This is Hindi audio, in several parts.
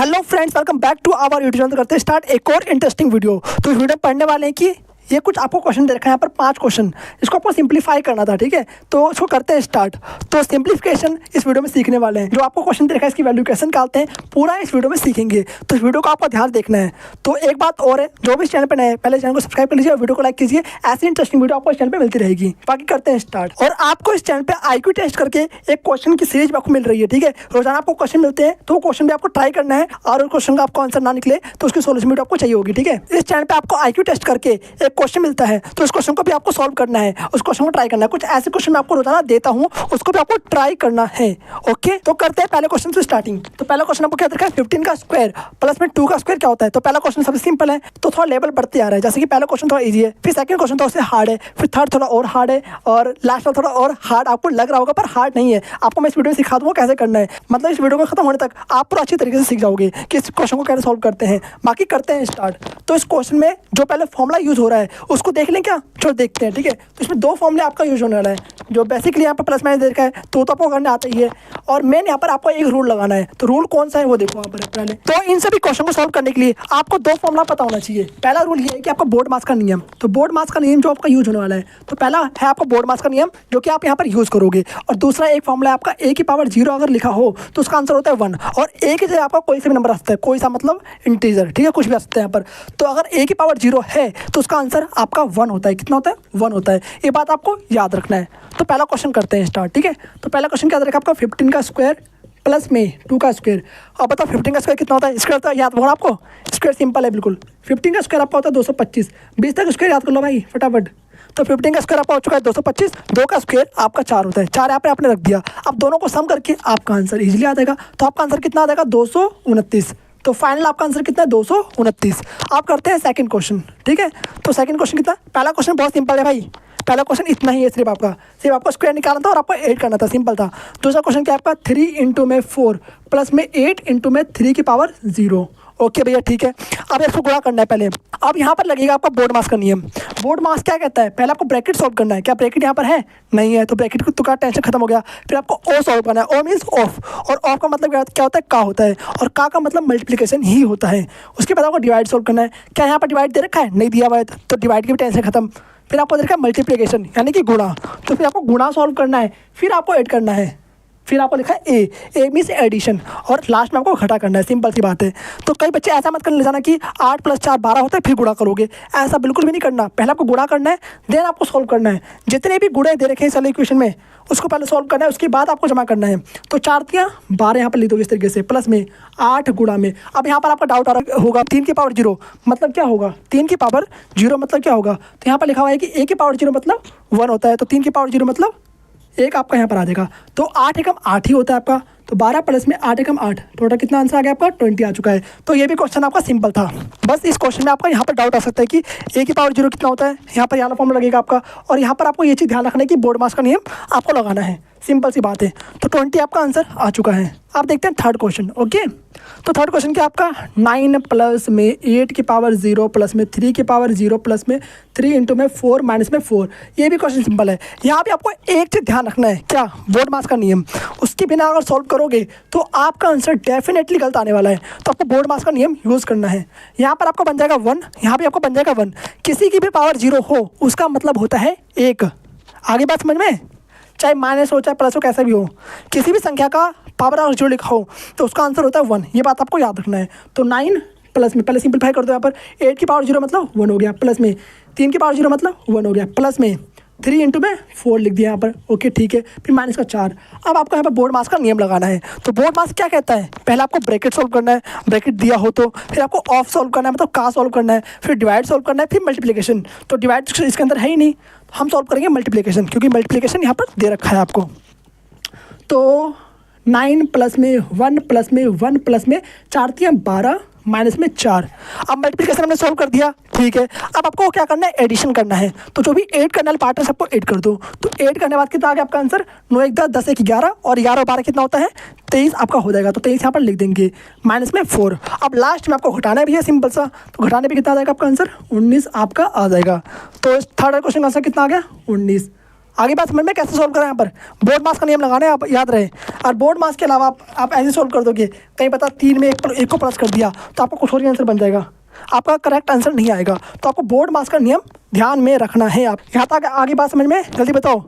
Hello friends, welcome back to our YouTube channel. करते हैं स्टार्ट एक और इंटरेस्टिंग वीडियो। तो इस वीडियो में पढ़ने वाले हैं कि ये कुछ आपको क्वेश्चन दे रखा है यहाँ पर 5 क्वेश्चन, इसको आपको सिंपलीफाई करना था। ठीक है, तो इसको करते हैं स्टार्ट। तो सिंपलीफिकेशन इस वीडियो में सीखने वाले हैं। जो आपको क्वेश्चन दे रखा है इसकी वैल्यू कैसे निकालते हैं पूरा इस वीडियो में सीखेंगे। तो इस वीडियो को आपको ध्यान देखना है। तो एक बात और है, जो भी इस चैनल पर नए पहले चैनल को सब्सक्राइब कर लीजिए और वीडियो को लाइक कीजिए। ऐसी इंटरेस्टिंग वीडियो आपको इस चैनल पर मिलती रहेगी। बाकी करते हैं स्टार्ट। और आपको इस चैनल पर IQ टेस्ट करके एक क्वेश्चन की सीरीज आपको मिल रही है। ठीक है, रोजाना आपको क्वेश्चन मिलते हैं, तो क्वेश्चन भी आपको ट्राई करना है और उस क्वेश्चन का आपको आंसर ना निकले तो उसकी सोल्यूशन वीडियो आपको चाहिए होगी। ठीक है, इस चैनल पे आपको IQ टेस्ट करके एक क्वेश्चन मिलता है, तो उस क्वेश्चन को भी आपको सॉल्व करना है, उस क्वेश्चन को ट्राई करना है। कुछ ऐसे क्वेश्चन मैं आपको रोजाना देता हूँ, उसको भी आपको ट्राई करना है। ओके, तो करते हैं पहले क्वेश्चन से स्टार्टिंग। तो पहला क्वेश्चन आपको क्या देखा है, 15 का स्क्वायर प्लस में 2 का स्क्वायर क्या होता है। तो पहला क्वेश्चन सबसे सिंपल है, तो थोड़ा लेवल बढ़ते आ रहा है। जैसे कि पहला क्वेश्चन थोड़ा इजी है, फिर सेकंड क्वेश्चन थोड़ा से हार्ड है, फिर थर्ड थोड़ा और हार्ड है, और लास्ट वाला थोड़ा और हार्ड आपको लग रहा होगा पर हार्ड नहीं है। आपको मैं इस वीडियो में सिखा दूंगा कैसे करना है। मतलब इस वीडियो को खत्म होने तक आप पूरा अच्छी तरीके से सीख जाओगे कि इस क्वेश्चन को कैसे सॉल्व करते हैं। बाकी करते हैं स्टार्ट। तो इस क्वेश्चन में जो पहले फॉर्मूला यूज हो रहा है उसको देख लें क्या, चलो देखते हैं। ठीक है, तो इसमें 2 फॉर्मूले आपका यूज होने वाला है। जो बेसिकली यहाँ पर प्लस माइनस देखा है तो आपको करने आता ही है, और मेन यहाँ पर आपको एक रूल लगाना है। तो रूल कौन सा है वो देखो यहाँ पर पहले। तो इन सभी क्वेश्चन को सॉल्व करने के लिए आपको 2 फॉर्मूला पता होना चाहिए। पहला रूल ये है कि आपका बोर्ड मास का नियम। तो बोर्ड मास का नियम जो आपका यूज होने वाला है, तो पहला है आपका बोर्ड मास का नियम जो कि आप यहाँ पर यूज करोगे, और दूसरा एक फॉर्मूला है आपका a की पावर 0 अगर लिखा हो तो उसका आंसर होता है 1, और a की जगह आपका कोई सा भी नंबर आ सकता है, कोई सा मतलब इंटीजर। ठीक है, कुछ भी आ सकता है यहाँ पर। तो अगर a की पावर 0 है तो उसका आंसर आपका 1 होता है। कितना होता है? 1 होता है। ये बात आपको याद रखना है। तो पहला क्वेश्चन करते हैं स्टार्ट। ठीक है, तो पहला क्वेश्चन क्या देखा आपका, 15 का स्क्वायर प्लस में 2 का स्क्वायर। अब बताओ 15 का स्क्वायर कितना होता है। स्क्वायर तो याद होगा आपको, स्क्वायर सिंपल है बिल्कुल। 15 का स्क्वायर आपका होता है 225। 20 तक स्क्वायर याद कर लो भाई फटाफट। तो 15 का स्क्वायर आपका हो चुका है 225, 2 का स्क्वायर आपका 4 होता है। 4 यहाँ पे आपने रख दिया। अब दोनों को सम करके आपका आंसर इजीली आ जाएगा। तो आपका आंसर कितना आ जाएगा, 229। तो फाइनल आपका आंसर कितना है, 229। आप करते हैं सेकंड क्वेश्चन। ठीक है, तो सेकंड क्वेश्चन कितना, पहला क्वेश्चन बहुत सिंपल है भाई। पहला क्वेश्चन इतना ही है, सिर्फ आपको स्क्वायर निकालना था और आपको 8 करना था, सिंपल था। दूसरा क्वेश्चन क्या आपका, 3 इंटू में 4 प्लस में 8 इंटू में 3 की पावर 0। ओके भैया, ठीक है। अब इसको गुणा करना है पहले। अब यहाँ पर लगेगा आपका बोर्ड मास का नियम। बोर्ड मास क्या कहता है, पहले आपको ब्रैकेट सॉल्व करना है। क्या ब्रैकेट यहाँ पर है? नहीं है, तो ब्रैकेट तो का टेंशन खत्म हो गया। फिर आपको ओ सॉल्व करना है। ओ मीन्स ऑफ, और ऑफ का मतलब क्या होता है, का होता है, और का मतलब मल्टीप्लिकेशन ही होता है। उसके बाद आपको डिवाइड सॉल्व करना है। क्या यहाँ पर डिवाइड दे रखा है? नहीं दिया हुआ है, तो डिवाइड की भी टेंशन खत्म। फिर आपको देखा मल्टीप्लिकेशन यानी कि गुणा, तो फिर आपको गुणा सॉल्व करना है, फिर आपको ऐड करना है, फिर आपको लिखा है ए मीन्स एडिशन, और लास्ट में आपको घटा करना है। सिंपल सी बात है। तो कई बच्चे ऐसा मत कर ले जाना कि 8 + 4 12 होता है फिर गुणा करोगे, ऐसा बिल्कुल भी नहीं करना। पहले आपको गुणा करना है, देन आपको सॉल्व करना है। जितने भी गुणे दे रखे हैं इस इक्वेशन में उसको पहले सॉल्व करना है, उसके बाद आपको जमा करना है। तो 4 × 12 यहाँ पर लिख दोगे इस तरीके से, प्लस में 8 गुणा में। अब यहाँ पर आपका डाउट आ रहा होगा 3 की पावर 0 मतलब क्या होगा, 3 की पावर 0 मतलब क्या होगा। तो यहाँ पर लिखा हुआ है कि a की पावर 0 मतलब 1 होता है, तो 3 की पावर 0 मतलब 1 आपका यहाँ पर आ जाएगा। तो 8 एकम 8 ही होता है आपका। तो 12 प्लस में 8 एकम 8, टोटल कितना आंसर आ गया आपका, 20 आ चुका है। तो ये भी क्वेश्चन आपका सिंपल था। बस इस क्वेश्चन में आपका यहाँ पर डाउट आ सकता है कि a की पावर 0 कितना होता है। यहाँ पर यहाँ फॉर्मूला लगेगा आपका, और यहाँ पर आपको ये चीज़ ध्यान रखना है कि बोर्ड मास का नियम आपको लगाना है। सिंपल सी बात है। तो 20 आपका आंसर आ चुका है। आप देखते हैं थर्ड क्वेश्चन। ओके, तो थर्ड क्वेश्चन क्या आपका, 9 प्लस में 8 की पावर 0 प्लस में 3 की पावर 0 प्लस में 3 इंटू में 4 माइनस में 4। ये भी क्वेश्चन सिंपल है। यहाँ पे आपको एक चीज़ ध्यान रखना है, क्या, बोर्ड मास का नियम। उसके बिना अगर सॉल्व करोगे तो आपका आंसर डेफिनेटली गलत आने वाला है। तो आपको बोर्ड मास का नियम यूज़ करना है। यहाँ पर आपको बन जाएगा 1, यहाँ पर आपको बन जाएगा 1। किसी की भी पावर 0 हो उसका मतलब होता है 1। आगे बात समझ में, चाहे माइनस हो चाहे प्लस हो, कैसा भी हो, किसी भी संख्या का पावर अगर 0 लिखा हो तो उसका आंसर होता है 1। ये बात आपको याद रखना है। तो 9 प्लस में, पहले सिंपलीफाई कर दो। यहाँ पर 8 की पावर 0 मतलब 1 हो गया, प्लस में 3 की पावर 0 मतलब 1 हो गया, प्लस में 3 इंटू में 4 लिख दिया यहाँ पर। ओके, ठीक है। फिर माइनस का 4। अब आपको यहाँ पर बोर्ड मास का नियम लगाना है। तो बोर्ड मास क्या कहता है, पहले आपको ब्रैकेट सॉल्व करना है, ब्रैकेट दिया हो तो, फिर आपको ऑफ सॉल्व करना है मतलब का सॉल्व करना है, फिर डिवाइड सॉल्व करना है, फिर मल्टीप्लिकेशन। तो डिवाइड इसके अंदर है ही नहीं, हम सॉल्व करेंगे मल्टीप्लिकेशन, क्योंकि मल्टीप्लिकेशन यहाँ पर दे रखा है आपको। तो 9 प्लस में 1 प्लस में 1 प्लस में 4 × 12 माइनस में 4। अब मल्टीप्लिकेशन हमने सॉल्व कर दिया, ठीक है। अब आपको क्या करना है, एडिशन करना है। तो जो भी ऐड करने वाले पार्ट है सबको ऐड कर दो। तो ऐड करने के बाद कितना आ गया आपका आंसर, 9 × 10 10 × 11, और 11 और 12 कितना होता है, 23 आपका हो जाएगा। तो 23 यहाँ पर लिख देंगे, माइनस में 4। अब लास्ट में आपको घटाना भी है सिंपल सा, तो घटाने पर कितना आ जाएगा आपका आंसर, 19 आपका आ जाएगा। तो थर्ड क्वेश्चन का आंसर कितना आ गया, 19। आगे बात समझ में कैसे सोल्व करें। यहाँ पर बोर्ड मास का नियम लगाना है, आप याद रहे। और बोर्ड मास के अलावा आप ऐसे सोल्व कर दोगे, कहीं पता 3 में एक को प्लस कर दिया तो आपको कुछ और ही आंसर बन जाएगा, आपका करेक्ट आंसर नहीं आएगा। तो आपको बोर्ड मास का नियम ध्यान में रखना है। आप यहाँ तक आगे बात समझ में जल्दी बताओ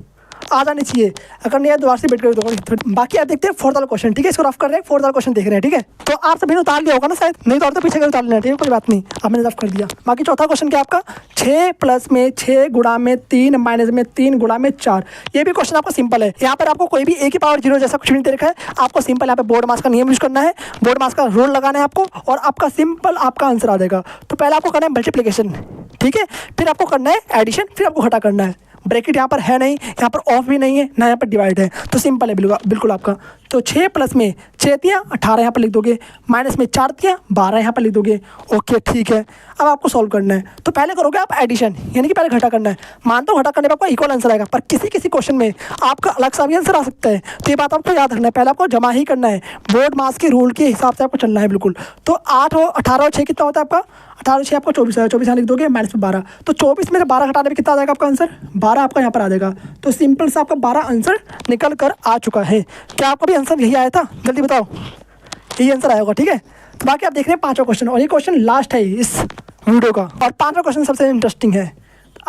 आ जानी चाहिए, अगर नहीं है दोबारा से वेट कर दो। बाकी आप देखते हैं 4th वाला क्वेश्चन, ठीक है, इसको रफ कर रहे हैं, 4th वाला क्वेश्चन देख रहे हैं, ठीक है। तो आप सभी ने उतार लिया होगा ना शायद, नहीं तो और तो पीछे कर उतार लेना, ठीक है, कोई बात नहीं, आपने रफ कर दिया। बाकी चौथा क्वेश्चन क्या आपका 6 प्लस में 6 गुणा में 3 माइनस में 3 गुणा में 4। ये भी क्वेश्चन आपका सिंपल है। यहाँ पर आपको कोई भी a की पावर 0 जैसा कुछ नहीं दे रखा है, आपको सिंपल यहाँ पे बोर्ड मास का नियम यूज करना है, बोर्ड मास का रूल लगाना है आपको, और आपका सिंपल आपका आंसर आ जाएगा। तो पहले आपको करना है मल्टीप्लिकेशन, ठीक है, फिर आपको करना है एडिशन, फिर आपको घटा करना है। ब्रैकेट यहाँ पर है नहीं, यहाँ पर ऑफ भी नहीं है ना, यहाँ पर डिवाइड है, तो सिंपल है बिल्कुल आपका। तो 6 प्लस में 6 तियाँ 18 यहाँ पर लिख दोगे, माइनस में 4 तियाँ 12 यहाँ पर लिख दोगे। ओके ठीक है, अब आपको सॉल्व करना है। तो पहले करोगे आप एडिशन, यानी कि पहले घटा करना है। मानता हूँ घटा करने पर आपका इक्वल आंसर आएगा, पर किसी किसी क्वेश्चन में आपका अलग सा भी आंसर आ सकता है, तो ये बात आपको याद रखना है। पहले आपको जमा ही करना है, बोर्ड मास के रूल के हिसाब से आपको चलना है बिल्कुल। तो 8 और 18 और 6 कितना होता है आपका, 18 6 आपका 24 है, 24 यहाँ लिख दोगे, माइनस में 12, तो 24 में से 12 घटाने में कितना आ जाएगा आपका आंसर, 12 आपका यहाँ पर आ जाएगा। तो सिंपल सा आपका 12 आंसर निकल कर आ चुका है। क्या आपका भी आंसर यही आया था, जल्दी बताओ, यही आंसर आया होगा, ठीक है। तो बाकी आप देख रहे हैं 5वां क्वेश्चन, और ये क्वेश्चन लास्ट है इस वीडियो का, और 5वां क्वेश्चन सबसे इंटरेस्टिंग है।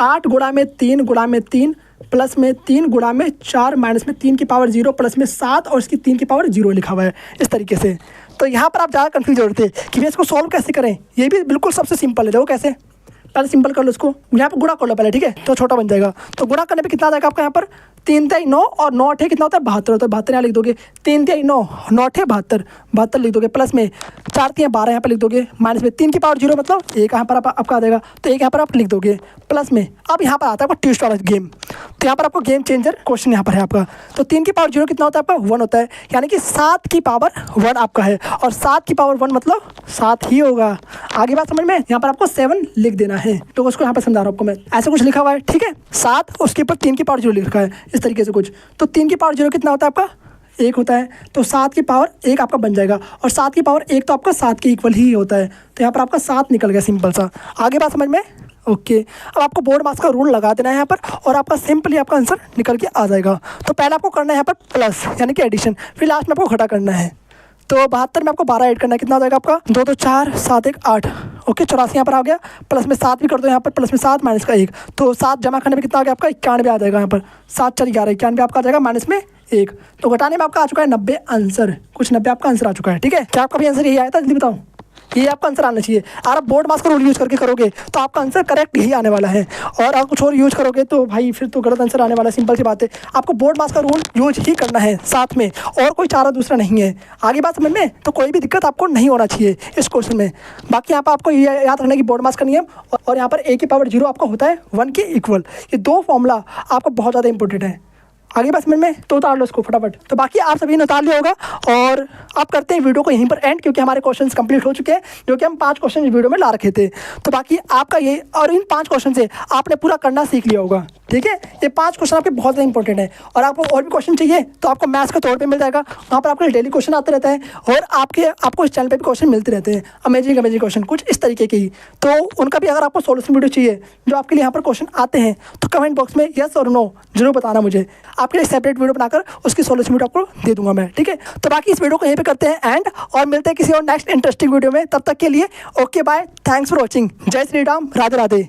8 गुणा में 3 गुणा में 3 प्लस में 3 गुणा में 4 माइनस में 3 की पावर 0 प्लस में 7 और इसकी 3 की पावर 0 लिखा हुआ है इस तरीके से। तो यहाँ पर आप ज़्यादा कन्फ्यूज हो रहे थे कि भैया इसको सॉल्व कैसे करें, ये भी बिल्कुल सबसे सिंपल है। देखो कैसे, पहले सिंपल कर लो इसको, यहाँ पर गुणा कर लो पहले, ठीक है, तो छोटा बन जाएगा। तो गुणा करने पे कितना आ जाएगा आपका यहाँ पर 3 3 9 और 9 8 कितना होता है 72 होता है, 72 यहाँ लिख दोगे। 3 3 9 9 8 72 72 लिख दोगे, प्लस में 4 3 12 यहाँ पर लिख दोगे, माइनस में 3 की पावर 0 मतलब 1 यहाँ पर आपका आ जाएगा, तो 1 यहाँ पर आप लिख दोगे, प्लस में अब यहाँ पर आता है आपका ट्विस्ट वाला गेम। तो यहाँ पर आपको गेम चेंजर क्वेश्चन यहाँ पर है आपका। तो 3 की पावर 0 कितना होता है आपका 1 होता है, यानी कि 7 की पावर 1 आपका है, और 7 की पावर 1 मतलब 7 ही होगा। आगे बात समझ में, यहाँ पर आपको 7 लिख देना है, तो उसको यहाँ पर समझा रहा हूँ आपको मैं, ऐसा कुछ लिखा हुआ है, ठीक है, 7 उसके ऊपर 3 की पावर 0 लिखा है इस तरीके से कुछ। तो 3 की पावर 0 कितना होता है आपका 1 होता है, तो 7 की पावर 1 आपका बन जाएगा, और 7 की पावर 1 तो आपका 7 के इक्वल ही होता है, तो यहाँ पर आपका 7 निकल गया, सिंपल सा। आगे बात समझ में, ओके। अब आपको बोर्ड मास का रूल लगा देना है यहाँ पर, और आपका सिंपली आपका आंसर निकल के आ जाएगा। तो पहले आपको करना है यहाँ पर प्लस यानी कि एडिशन, फिर लास्ट में आपको घटा करना है। तो 72 में आपको 12 ऐड करना है, कितना हो जाएगा आपका 2 2 4 7 1 8, ओके। 84 यहाँ पर आ गया, प्लस में 7 भी कर दो यहाँ पर, प्लस में 7 माइनस का 1, तो 7 जमा करने में कितना आ गया आपका 91 आ जाएगा। यहाँ पर 7 4 11 91 आपका आ जाएगा, माइनस में 1, तो घटाने में आपका आ चुका है 90 आंसर, कुछ 90 आपका आंसर आ चुका है, ठीक है। क्या आपका भी आंसर यही आया था, जल्दी बताओ, ये आपका आंसर आना चाहिए। अगर आप बोर्ड मास का रूल यूज़ करके करोगे तो आपका आंसर करेक्ट यही आने वाला है, और अगर कुछ और यूज़ करोगे तो भाई फिर तो गलत आंसर आने वाला है। सिंपल सी बात है, आपको बोर्ड मास का रूल यूज ही करना है साथ में, और कोई चारा दूसरा नहीं है। आगे बात समझ में, तो कोई भी दिक्कत आपको नहीं होना चाहिए इस क्वेश्चन में। बाकी यहाँ पर आपको ये याद रखना है कि बोर्ड मास का नियम और यहाँ पर a की पावर 0 आपका होता है 1 के इक्वल, ये 2 फॉर्मूला आपको बहुत ज़्यादा इंपॉर्टेंट है। आगे बात समझ में, तो उतार लो इसको फटाफट। तो बाकी आप सभी ने उतार लिया होगा, और आप करते हैं वीडियो को यहीं पर एंड, क्योंकि हमारे क्वेश्चंस कंप्लीट हो चुके हैं, जो कि हम 5 क्वेश्चन वीडियो में ला रखे थे। तो बाकी आपका ये, और इन 5 क्वेश्चन से आपने पूरा करना सीख लिया होगा, ठीक है। ये 5 क्वेश्चन आपके बहुत ज़्यादा इंपॉर्टेंट है, और आपको और भी क्वेश्चन चाहिए तो आपको मैथ्स का तौर पे मिल जाएगा, वहाँ पर आपके डेली क्वेश्चन आते रहता है, और आपको इस चैनल पे भी क्वेश्चन मिलते रहते हैं, अमेजिंग क्वेश्चन कुछ इस तरीके की। तो उनका भी अगर आपको सोल्यूशन वीडियो चाहिए जो आपके लिए यहाँ पर क्वेश्चन आते हैं, तो कमेंट बॉक्स में यस और नो जरूर बताना मुझे, आपके लिए सेपरेट वीडियो बनाकर उसकी सोल्यूशन वीडियो आपको दे दूंगा मैं, ठीक है। तो बाकी इस वीडियो को यहीं पे करते हैं एंड, और मिलते हैं किसी और नेक्स्ट इंटरेस्टिंग वीडियो में। तब तक के लिए okay bye, thanks for watching, जय श्री राम, राधे राधे।